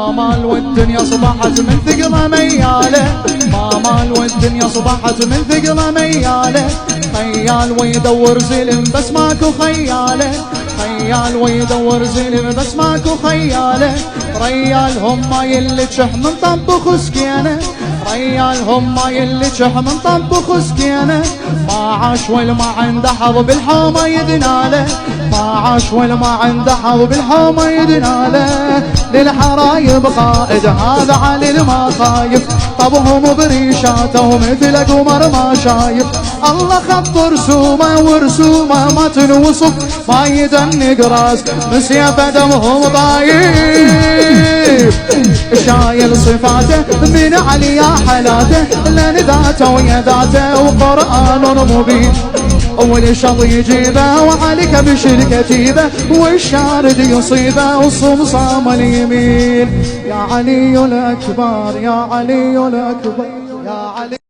ما مال والدنيا صبحت من ثقله مياله، ما مال والدنيا صبحت من ثقله مياله. خيال ويدور زلم بس ماكو خياله، خيال ويدور زلم بس ماكو خياله. ريال هم يلي تشح من طبخ سكينه، ريال هم يلي تشح من طبخ سكينه. ما عاش والما عنده حظ بالحومه يدناله، ما عاش والما عنده حظ بالحومه يدناله. للحرايب قائد هذا علي ما خايف، طبهم بريشاته مثل قمر ما شايف. الله خط رسومه ورسومه ما تنوصف، ما يدنق راس مسيف دمهم ضايف. شايل صفاته من علي يا حلاته، لان ذاته ويا ذاته وقرآن مبين. والشط يجيبه وعلي كبش الكتيبه، والشارد يصيبه والصمصام اليمين. يا علي الأكبر يا علي الأكبر يا علي.